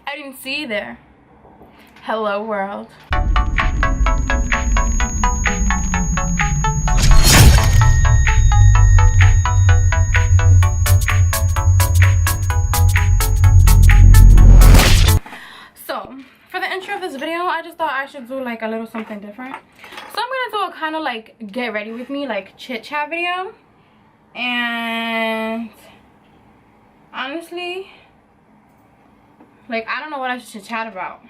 I didn't see you there. Hello world. So for the intro of this video, I just thought I should do like a little something different. So I'm gonna do a kind of like get ready with me, like chit chat video. And honestly, like I don't know what I should chat about.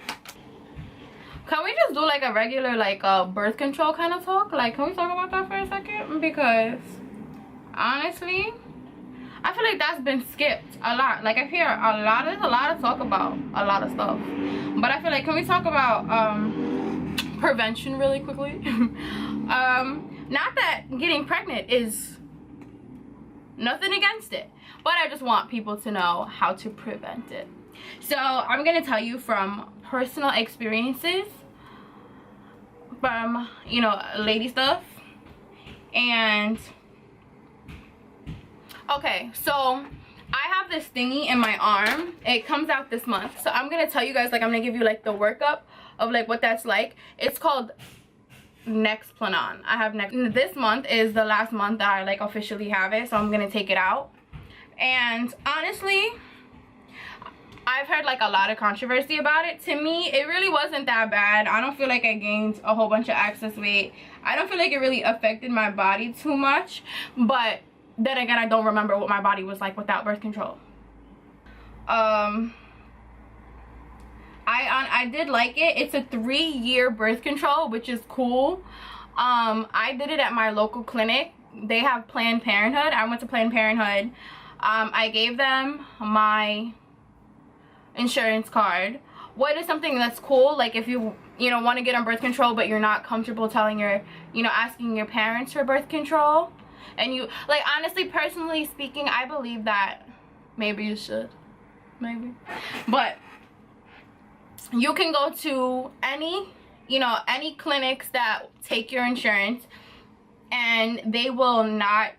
Can we just do like a regular like birth control kind of talk? Like, can we talk about that for a second? Because honestly, I feel like that's been skipped a lot. Like I hear there's a lot of talk about a lot of stuff, but I feel like, can we talk about prevention really quickly? Not that getting pregnant is nothing against it, but I just want people to know how to prevent it. So I'm gonna tell you from personal experiences, from, you know, lady stuff. And okay, so I have this thingy in my arm. It comes out this month, so I'm gonna tell you guys, like I'm gonna give you like the workup of like what that's like. It's called Nexplanon. I have this month is the last month that I like officially have it, so I'm gonna take it out. And honestly, I've heard like a lot of controversy about it. To me, it really wasn't that bad. I don't feel like I gained a whole bunch of excess weight. I don't feel like it really affected my body too much, but then again, I don't remember what my body was like without birth control. I did like it. It's a 3-year birth control, which is cool. I did it at my local clinic. They have Planned Parenthood. I went to Planned Parenthood. I gave them my insurance card. What is something that's cool, like if you know want to get on birth control but you're not comfortable telling your, you know, asking your parents for birth control, and you like, honestly, personally speaking, I believe that maybe you should, maybe, but you can go to any, you know, any clinics that take your insurance, and they will not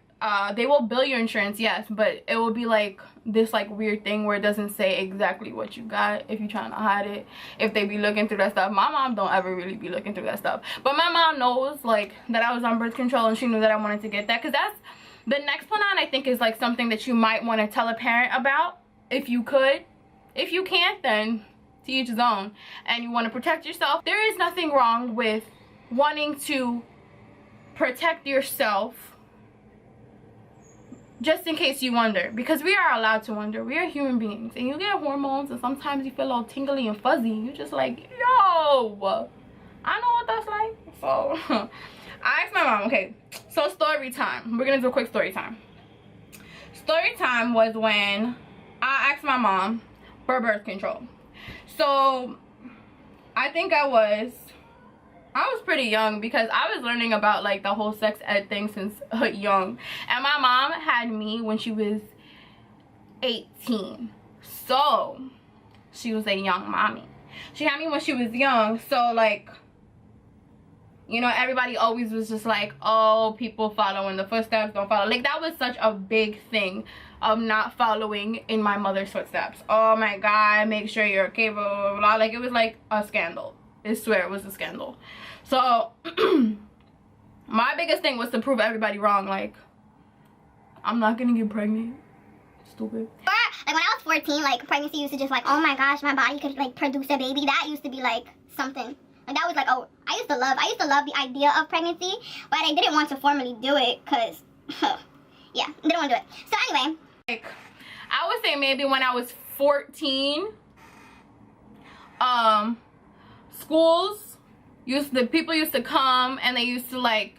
they will bill your insurance, yes, but it will be like this like weird thing where it doesn't say exactly what you got if you're trying to hide it, if they be looking through that stuff. My mom don't ever really be looking through that stuff, but my mom knows like that I was on birth control, and she knew that I wanted to get that, because that's the Nexplanon. I think is like something that you might want to tell a parent about if you could. If you can't, then to each his own, and you want to protect yourself. There is nothing wrong with wanting to protect yourself, just in case you wonder, because we are allowed to wonder. We are human beings, and you get hormones, and sometimes you feel all tingly and fuzzy, and you're just like, yo, I know what that's like. So I asked my mom. Okay, so story time. We're gonna do a quick story time. Story time was when I asked my mom for birth control. So I think I was pretty young, because I was learning about like the whole sex ed thing since young, and my mom had me when she was 18, so she was a young mommy. She had me when she was young, so like, you know, everybody always was just like, oh, people follow in the footsteps, don't follow. Like that was such a big thing of not following in my mother's footsteps. Oh my god, make sure you're okay, blah, blah, blah, blah. Like it was like a scandal. I swear it was a scandal. So my biggest thing was to prove everybody wrong. Like, I'm not gonna get pregnant. Stupid. Like when I was 14, like pregnancy used to just like, oh my gosh, my body could like produce a baby. That used to be like something. Like that was like, oh, I used to love the idea of pregnancy, but I didn't want to formally do it because, yeah, didn't want to do it. So anyway, like I would say maybe when I was 14, schools people used to come, and they used to like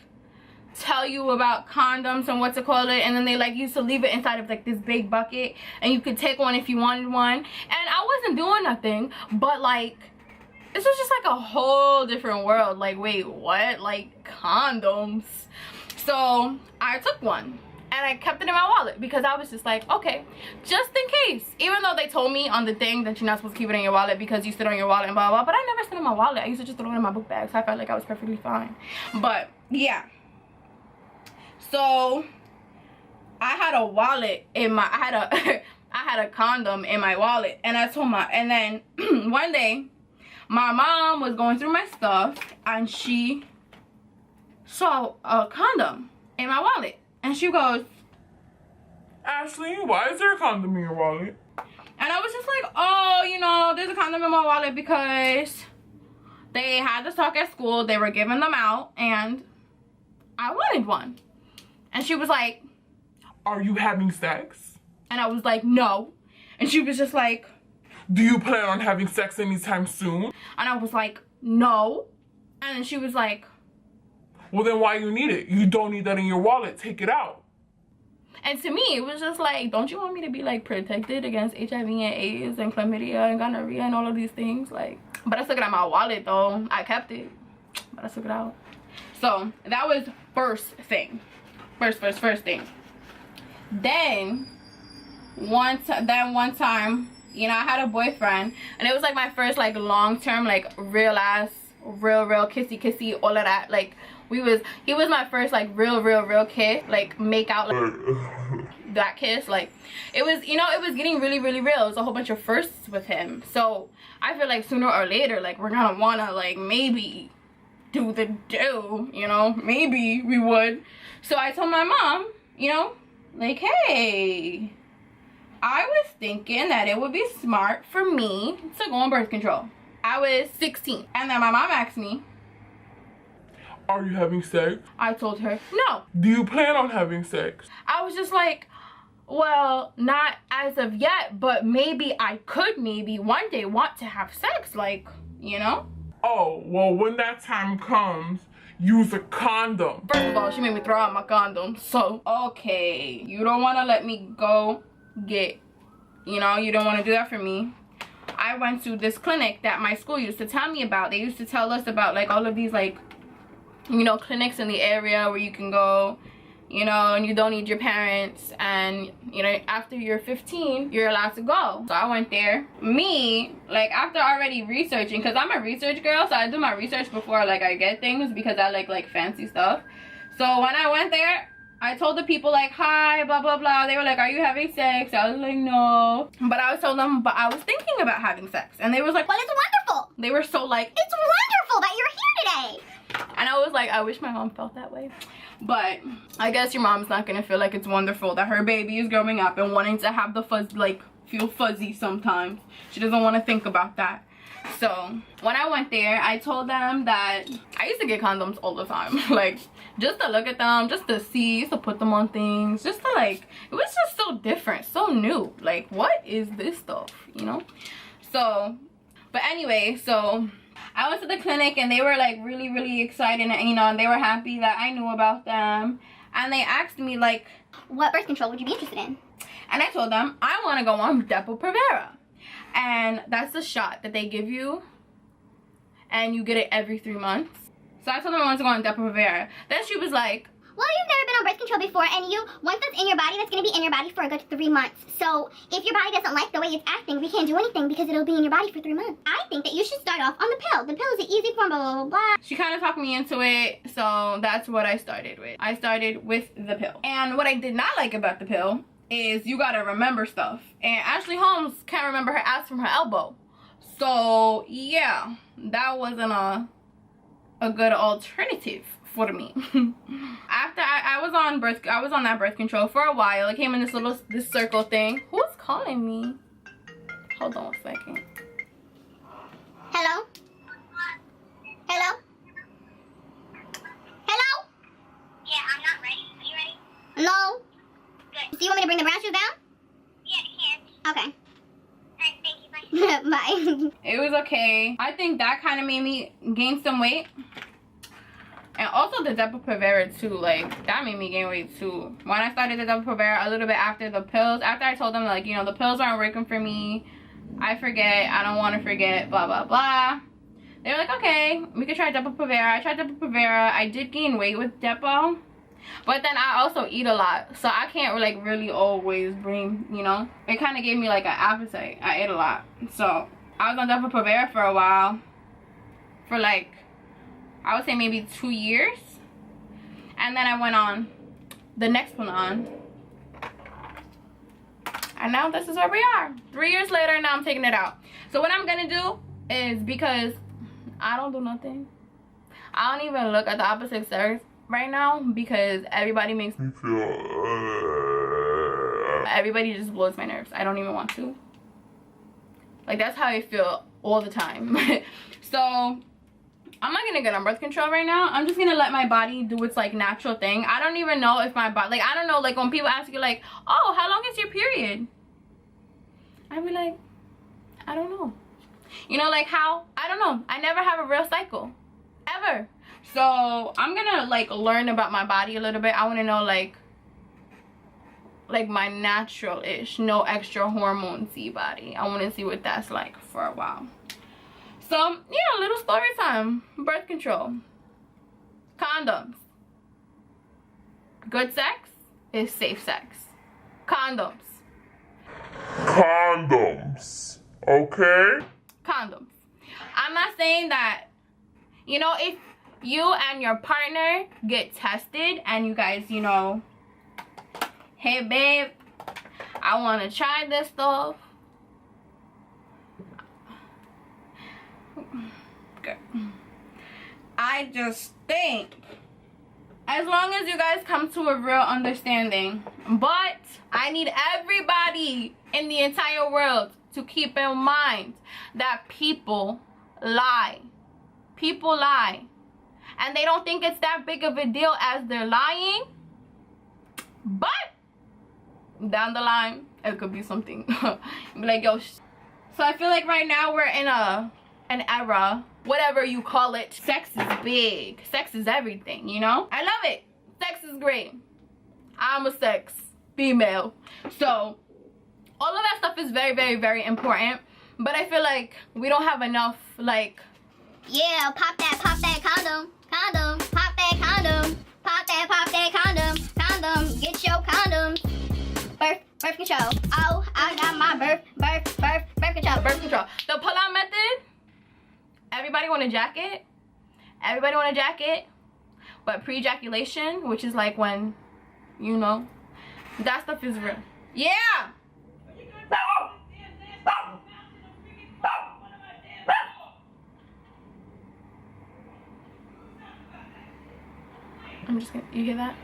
tell you about condoms and what to call it, and then they like used to leave it inside of like this big bucket, and you could take one if you wanted one. And I wasn't doing nothing, but like this was just like a whole different world. Like, wait, what? Like condoms? So I took one, and I kept it in my wallet, because I was just like, okay, just in case. Even though they told me on the thing that you're not supposed to keep it in your wallet because you sit on your wallet and blah, blah, blah. But I never sit in my wallet. I used to just throw it in my book bag, so I felt like I was perfectly fine. But yeah. So I had a wallet in my, I I had a condom in my wallet. And I told and then one day, my mom was going through my stuff and she saw a condom in my wallet. And she goes, Ashley, why is there a condom in your wallet? And I was just like, oh, you know, there's a condom in my wallet because they had the stock at school. They were giving them out and I wanted one. And she was like, are you having sex? And I was like, no. And she was just like, do you plan on having sex anytime soon? And I was like, no. And then she was like, well, then why you need it? You don't need that in your wallet. Take it out. And to me, it was just like, don't you want me to be like protected against HIV and AIDS and chlamydia and gonorrhea and all of these things? Like, but I took it out of my wallet though. I kept it, but I took it out. So that was first thing. First thing. Then one time, you know, I had a boyfriend and it was like my first like long-term, like real kissy, all of that. Like he was my first like real kiss, like make out, like that kiss. Like it was, you know, it was getting really real. It was a whole bunch of firsts with him. So I feel like sooner or later, like we're gonna wanna like maybe do the do, you know, maybe we would. So I told my mom, you know, like, hey, I was thinking that it would be smart for me to go on birth control. I was 16. And then my mom asked me, are you having sex? I told her, no. Do you plan on having sex? I was just like, well, not as of yet, but maybe I could maybe one day want to have sex, like, you know? Oh, well, when that time comes, use a condom. First of all, she made me throw out my condom. So, okay, you don't want to let me go get, you know, you don't want to do that for me. I went to this clinic that my school used to tell me about. They used to tell us about like all of these like, you know, clinics in the area where you can go, you know, and you don't need your parents, and you know, after you're 15 you're allowed to go. So I went there. Me, like, after already researching, because I'm a research girl, so I do my research before like I get things, because I like fancy stuff. So when I went there, I told the people like, hi, blah blah blah. They were like, are you having sex? I was like, no. But I was told them, but I was thinking about having sex. And they was like, well, it's wonderful. They were so like, it's wonderful that you're here today. And I was like, I wish my mom felt that way. But I guess your mom's not gonna feel like it's wonderful that her baby is growing up and wanting to have the fuzz, like feel fuzzy sometimes. She doesn't want to think about that. So when I went there, I told them that I used to get condoms all the time. Like, just to look at them, just to see, used to put them on things, just to like, it was just so different, so new. Like, what is this stuff, you know? So, but anyway, so I went to the clinic and they were like really excited, and you know, and they were happy that I knew about them. And they asked me like, what birth control would you be interested in? And I told them I want to go on depo-provera. And that's the shot that they give you, and you get it every 3 months. So I told them I wanted to go on depo-provera. Then she was like, well, you've never been on birth control before, and once that's in your body, that's going to be in your body for a good 3 months. So if your body doesn't like the way it's acting, we can't do anything because it'll be in your body for 3 months. I think that you should start off on the pill. The pill is the easy form, blah, blah, blah, blah. She kind of talked me into it, so that's what I started with. I started with the pill. And what I did not like about the pill is you gotta remember stuff. And Ashley Holmes can't remember her ass from her elbow. So yeah, that wasn't a good alternative for me. After I was on that birth control for a while. It came in this circle thing. Who's calling me? Hold on a second. Hello? Hello? Hello? Yeah, I'm not ready. Are you ready? No. Good. Do you want me to bring the brown shoes down? Yeah, you can. Okay. Alright, thank you. Bye. Bye. It was okay. I think that kind of made me gain some weight. And also the depo-provera too, like that made me gain weight too. When I started the depo-provera, a little bit after the pills, after I told them like, you know, the pills aren't working for me, I forget, I don't want to forget, blah blah blah. They were like, okay, we could try depo-provera. I tried depo-provera. I did gain weight with depo, but then I also eat a lot, so I can't like really always bring, you know, it kind of gave me like an appetite. I ate a lot, so I was on depo-provera for a while, for like, I would say maybe 2 years. And then I went on the next one on. I And now this is where we are. 3 years later, now I'm taking it out. So what I'm gonna do is, because I don't do nothing, I don't even look at the opposite sex right now, because everybody makes me feel, everybody just blows my nerves. I don't even want to. Like, that's how I feel all the time. So I'm not gonna get on birth control right now. I'm just gonna let my body do its like natural thing. I don't even know if my body, like, I don't know, like when people ask you like, oh, how long is your period? I'd be like, I don't know. You know, like how, I don't know. I never have a real cycle, ever. So I'm gonna like learn about my body a little bit. I wanna know like my natural-ish, no extra hormone-y body. I wanna see what that's like for a while. So yeah, little story time. Birth control. Condoms. Good sex is safe sex. Condoms. Condoms. Okay? Condoms. I'm not saying that, you know, if you and your partner get tested and you guys, you know, hey babe, I want to try this stuff. Good. I just think, as long as you guys come to a real understanding, but I need everybody in the entire world to keep in mind that people lie. People lie. And they don't think it's that big of a deal as they're lying. But down the line, it could be something. Be like, yo. So I feel like right now we're in an era, whatever you call it. Sex is big. Sex is everything, you know? I love it. Sex is great. I'm a sex female. So all of that stuff is very, very, very important. But I feel like we don't have enough, like... Yeah, pop that condom. Condom, pop that condom. Pop that condom. Condom, get your condoms. Birth control. Oh, I got my birth control. Birth control. The pull-out method, everybody want a jacket. Everybody want a jacket. But pre-ejaculation, which is like when, you know, that stuff is real. Yeah! I'm just gonna, you hear that?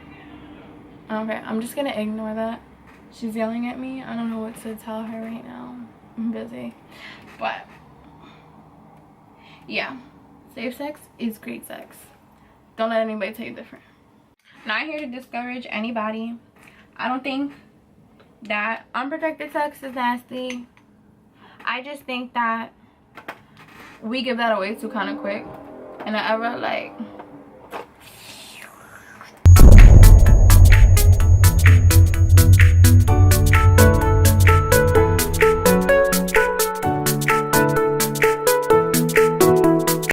Okay, I'm just gonna ignore that. She's yelling at me. I don't know what to tell her right now. I'm busy. But, yeah. Safe sex is great sex. Don't let anybody tell you different. Not here to discourage anybody. I don't think that unprotected sex is nasty. I just think that we give that away too kind of quick. In an era like